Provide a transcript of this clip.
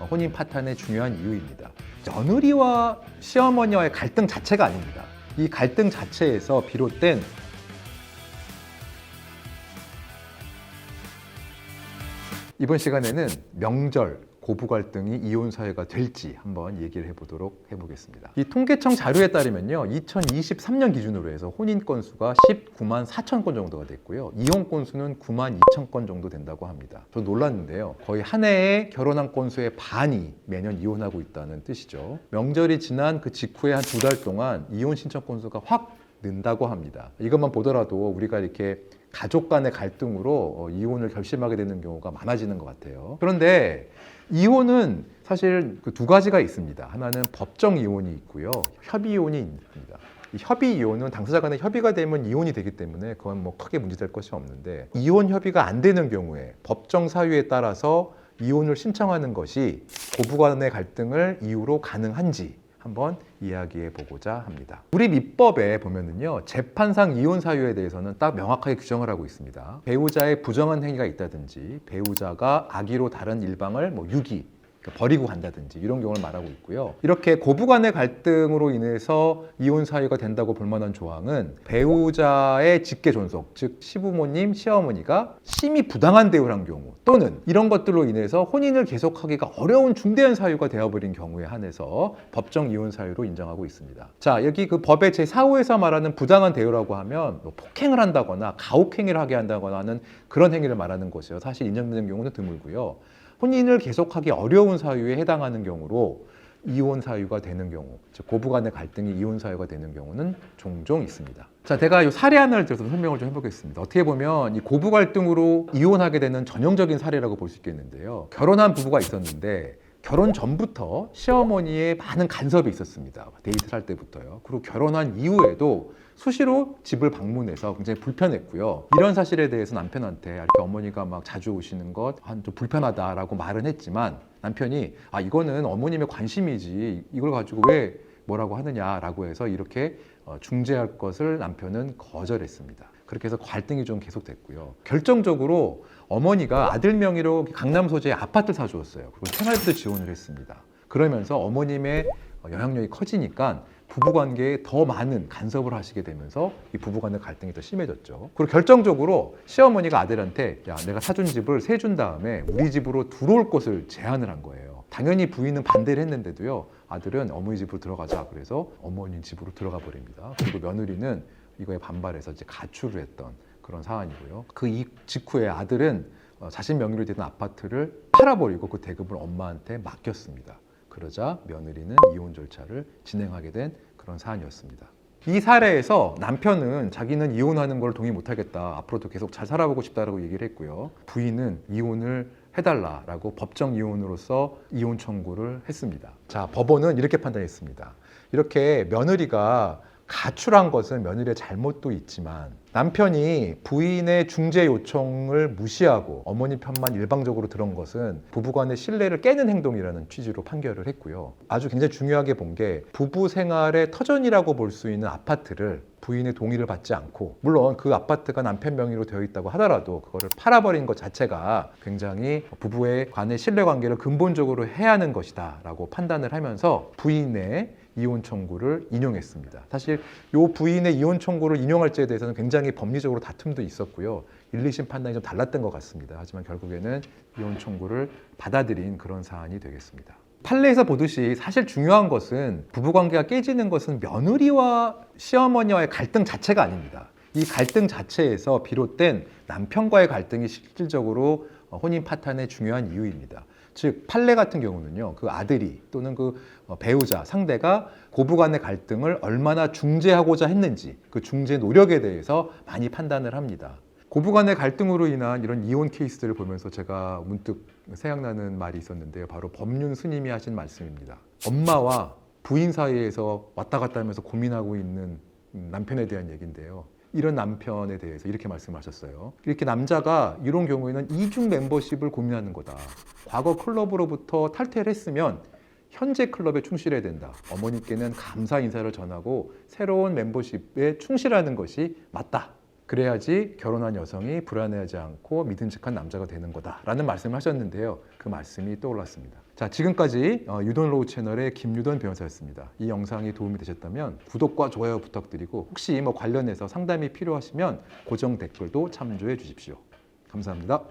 혼인 파탄의 중요한 이유입니다. 며느리와 시어머니와의 갈등 자체가 아닙니다. 이 갈등 자체에서 비롯된 이번 시간에는 명절, 고부 갈등이 이혼 사유가 될지 한번 얘기를 해보겠습니다. 이 통계청 자료에 따르면요, 2023년 기준으로 해서 혼인 건수가 19만 4천 건 정도가 됐고요, 이혼 건수는 9만 2천 건 정도 된다고 합니다. 저 놀랐는데요, 거의 한 해에 결혼한 건수의 반이 매년 이혼하고 있다는 뜻이죠. 명절이 지난 그 직후에 한 2달 동안 이혼 신청 건수가 확 는다고 합니다. 이것만 보더라도 우리가 이렇게 가족 간의 갈등으로 이혼을 결심하게 되는 경우가 많아지는 것 같아요. 그런데 이혼은 사실 그 두 가지가 있습니다. 하나는 법정 이혼이 있고요, 협의 이혼이 있습니다. 이 협의 이혼은 당사자 간의 협의가 되면 이혼이 되기 때문에 그건 뭐 크게 문제될 것이 없는데, 이혼 협의가 안 되는 경우에 법정 사유에 따라서 이혼을 신청하는 것이 고부 간의 갈등을 이유로 가능한지 한번 이야기해 보고자 합니다. 우리 민법에 보면은요, 재판상 이혼 사유에 대해서는 딱 명확하게 규정을 하고 있습니다. 배우자의 부정한 행위가 있다든지, 배우자가 악의로 다른 일방을 유기, 버리고 간다든지 이런 경우를 말하고 있고요. 이렇게 고부 간의 갈등으로 인해서 이혼 사유가 된다고 볼 만한 조항은 배우자의 직계 존속, 즉 시부모님, 시어머니가 심히 부당한 대우를 한 경우, 또는 이런 것들로 인해서 혼인을 계속하기가 어려운 중대한 사유가 되어버린 경우에 한해서 법정 이혼 사유로 인정하고 있습니다. 자, 여기 그 법의 제4호에서 말하는 부당한 대우라고 하면 폭행을 한다거나 가혹행위를 하게 한다거나 하는 그런 행위를 말하는 것이요, 사실 인정되는 경우는 드물고요. 혼인을 계속하기 어려운 사유에 해당하는 경우로 이혼 사유가 되는 경우, 즉 고부 간의 갈등이 이혼 사유가 되는 경우는 종종 있습니다. 자, 제가 이 사례 하나를 들어서 설명을 좀 해보겠습니다. 어떻게 보면 이 고부 갈등으로 이혼하게 되는 전형적인 사례라고 볼 수 있겠는데요. 결혼한 부부가 있었는데 결혼 전부터 시어머니의 많은 간섭이 있었습니다. 데이트를 할 때부터요. 그리고 결혼한 이후에도 수시로 집을 방문해서 굉장히 불편했고요. 이런 사실에 대해서 남편한테 이렇게 어머니가 막 자주 오시는 것 좀 불편하다라고 말은 했지만, 남편이 이거는 어머님의 관심이지 이걸 가지고 왜 뭐라고 하느냐라고 해서 이렇게 중재할 것을 남편은 거절했습니다. 그렇게 해서 갈등이 좀 계속됐고요. 결정적으로 어머니가 아들 명의로 강남 소재의 아파트를 사주었어요. 그리고 생활비도 지원을 했습니다. 그러면서 어머님의 영향력이 커지니까 부부관계에 더 많은 간섭을 하시게 되면서 이 부부간의 갈등이 더 심해졌죠. 그리고 결정적으로 시어머니가 아들한테 내가 사준 집을 세준 다음에 우리 집으로 들어올 것을 제안을 한 거예요. 당연히 부인은 반대를 했는데도요, 아들은 어머니 집으로 들어가자 그래서 어머니 집으로 들어가 버립니다. 그리고 며느리는 이거에 반발해서 이제 가출을 했던 그런 사안이고요. 그 직후에 아들은 자신 명의로 되는 아파트를 팔아버리고 그 대금을 엄마한테 맡겼습니다. 그러자 며느리는 이혼 절차를 진행하게 된 그런 사안이었습니다. 이 사례에서 남편은 자기는 이혼하는 걸 동의 못하겠다, 앞으로도 계속 잘 살아보고 싶다라고 얘기를 했고요. 부인은 이혼을 해달라라고 법정 이혼으로서 이혼 청구를 했습니다. 자, 법원은 이렇게 판단했습니다. 이렇게 며느리가 가출한 것은 며느리의 잘못도 있지만 남편이 부인의 중재 요청을 무시하고 어머니 편만 일방적으로 들은 것은 부부간의 신뢰를 깨는 행동이라는 취지로 판결을 했고요. 아주 굉장히 중요하게 본 게 부부 생활의 터전이라고 볼 수 있는 아파트를 부인의 동의를 받지 않고, 물론 그 아파트가 남편 명의로 되어 있다고 하더라도 그거를 팔아버린 것 자체가 굉장히 부부의 간의 신뢰관계를 근본적으로 해하는 것이다 라고 판단을 하면서 부인의 이혼 청구를 인용했습니다. 사실 이 부인의 이혼 청구를 인용할지에 대해서는 굉장히 법리적으로 다툼도 있었고요. 1, 2심 판단이 좀 달랐던 것 같습니다. 하지만 결국에는 이혼 청구를 받아들인 그런 사안이 되겠습니다. 판례에서 보듯이 사실 중요한 것은 부부관계가 깨지는 것은 며느리와 시어머니와의 갈등 자체가 아닙니다. 이 갈등 자체에서 비롯된 남편과의 갈등이 실질적으로 혼인 파탄의 중요한 이유입니다. 즉 판례 같은 경우는요, 그 아들이 또는 그 배우자, 상대가 고부간의 갈등을 얼마나 중재하고자 했는지 그 중재 노력에 대해서 많이 판단을 합니다. 고부간의 갈등으로 인한 이런 이혼 케이스들을 보면서 제가 문득 생각나는 말이 있었는데요, 바로 법륜 스님이 하신 말씀입니다. 엄마와 부인 사이에서 왔다 갔다 하면서 고민하고 있는 남편에 대한 얘기인데요, 이런 남편에 대해서 이렇게 말씀하셨어요. 이렇게 남자가 이런 경우에는 이중 멤버십을 고민하는 거다. 과거 클럽으로부터 탈퇴를 했으면 현재 클럽에 충실해야 된다. 어머니께는 감사 인사를 전하고 새로운 멤버십에 충실하는 것이 맞다. 그래야지 결혼한 여성이 불안해하지 않고 믿음직한 남자가 되는 거다라는 말씀을 하셨는데요. 그 말씀이 떠올랐습니다. 자, 지금까지 유돈로우 채널의 김유돈 변호사였습니다. 이 영상이 도움이 되셨다면 구독과 좋아요 부탁드리고 혹시 관련해서 상담이 필요하시면 고정 댓글도 참조해 주십시오. 감사합니다.